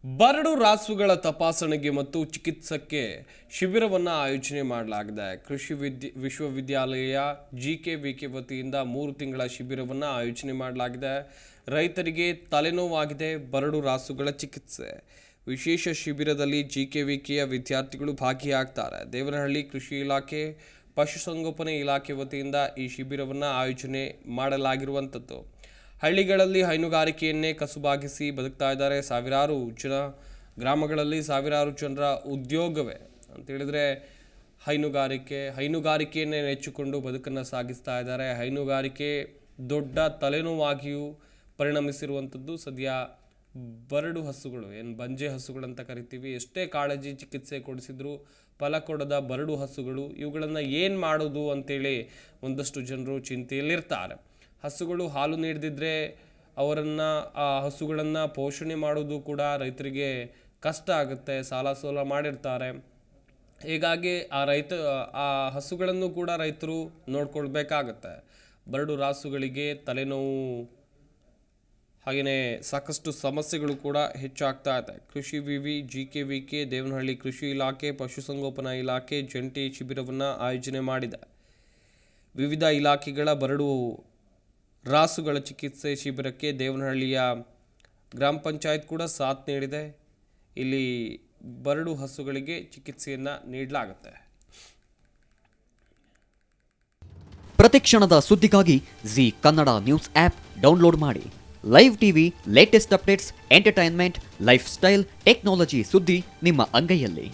ಬರಡು ರಾಸುಗಳ ತಪಾಸಣೆಗೆ ಮತ್ತು ಚಿಕಿತ್ಸಕ್ಕೆ ಶಿಬಿರವನ್ನು ಆಯೋಜನೆ ಮಾಡಲಾಗಿದೆ. ಕೃಷಿ ವಿಶ್ವವಿದ್ಯಾಲಯ ಜಿಕೆವಿಕೆ ವತಿಯಿಂದ 3 ತಿಂಗಳ ಶಿಬಿರವನ್ನು ಆಯೋಜನೆ ಮಾಡಲಾಗಿದೆ. ರೈತರಿಗೆ ತಲೆನೋವಾಗಿದೆ, ಬರಡು ರಾಸುಗಳ ಚಿಕಿತ್ಸೆ. ವಿಶೇಷ ಶಿಬಿರದಲ್ಲಿ ಜಿಕೆವಿಕೆಯ ವಿದ್ಯಾರ್ಥಿಗಳು ಭಾಗಿಯಾಗ್ತಾರೆ. ದೇವನಹಳ್ಳಿ ಕೃಷಿ ಇಲಾಖೆ, ಪಶುಸಂಗೋಪನೆ ಇಲಾಖೆ ವತಿಯಿಂದ ಈ ಶಿಬಿರವನ್ನು ಆಯೋಜನೆ ಮಾಡಲಾಗಿರುವಂಥದ್ದು. ಹಳ್ಳಿಗಳಲ್ಲಿ ಹೈನುಗಾರಿಕೆಯನ್ನೇ ಕಸುಬಾಗಿಸಿ ಬದುಕ್ತಾ ಇದ್ದಾರೆ ಸಾವಿರಾರು ಜನ. ಗ್ರಾಮಗಳಲ್ಲಿ ಸಾವಿರಾರು ಜನರ ಉದ್ಯೋಗವೇ ಅಂತ ಹೇಳಿದ್ರೆ ಹೈನುಗಾರಿಕೆಯನ್ನೇ ನೆಚ್ಚಿಕೊಂಡು ಬದುಕನ್ನು ಸಾಗಿಸ್ತಾ ಇದ್ದಾರೆ. ಹೈನುಗಾರಿಕೆ ದೊಡ್ಡ ತಲೆನೋವಾಗಿಯೂ ಪರಿಣಮಿಸಿರುವಂಥದ್ದು ಸದ್ಯ ಬರಡು ಹಸುಗಳು, ಬಂಜೆ ಹಸುಗಳಂತ ಕರಿತೀವಿ. ಎಷ್ಟೇ ಕಾಳಜಿ ಚಿಕಿತ್ಸೆ ಕೊಡಿಸಿದ್ರು ಫಲ ಕೊಡದ ಬರಡು ಹಸುಗಳು, ಇವುಗಳನ್ನು ಏನು ಮಾಡೋದು ಅಂತೇಳಿ ಒಂದಷ್ಟು ಜನರು ಚಿಂತೆಯಲ್ಲಿರ್ತಾರೆ. ಹಸುಗಳು ಹಾಲು ನೀಡದಿದ್ದರೆ ಆ ಹಸುಗಳನ್ನು ಪೋಷಣೆ ಮಾಡೋದು ಕೂಡ ರೈತರಿಗೆ ಕಷ್ಟ ಆಗುತ್ತೆ. ಸಾಲ ಸೋಲ ಮಾಡಿರ್ತಾರೆ. ಹೀಗಾಗಿ ಆ ಹಸುಗಳನ್ನು ಕೂಡ ರೈತರು ನೋಡ್ಕೊಳ್ಬೇಕಾಗತ್ತೆ. ಬರಡು ರಾಸುಗಳಿಗೆ ತಲೆನೋವು, ಹಾಗೆಯೇ ಸಾಕಷ್ಟು ಸಮಸ್ಯೆಗಳು ಕೂಡ ಹೆಚ್ಚಾಗ್ತಾ ಇದೆ. ಕೃಷಿ ವಿವಿ, ಜಿಕೆವಿಕೆ, ದೇವನಹಳ್ಳಿ ಕೃಷಿ ಇಲಾಖೆ, ಪಶುಸಂಗೋಪನಾ ಇಲಾಖೆ ಜಂಟಿ ಶಿಬಿರವನ್ನು ಆಯೋಜನೆ ಮಾಡಿದೆ. ವಿವಿಧ ಇಲಾಖೆಗಳ ಬರಡು ರಾಸುಗಳ ಚಿಕಿತ್ಸೆ ಶಿಬಿರಕ್ಕೆ ದೇವನಹಳ್ಳಿಯ ಗ್ರಾಮ ಪಂಚಾಯತ್ ಕೂಡ ಸಾಥ್ ನೀಡಿದೆ. ಇಲ್ಲಿ ಬರಡು ಹಸುಗಳಿಗೆ ಚಿಕಿತ್ಸೆಯನ್ನು ನೀಡಲಾಗುತ್ತೆ. ಪ್ರತಿಕ್ಷಣದ ಸುದ್ದಿಗಾಗಿ Zee Kannada news app download ಮಾಡಿ. Live TV, latest updates, entertainment, lifestyle, technology ಸುದ್ದಿ ನಿಮ್ಮ ಅಂಗೈಯಲ್ಲಿ.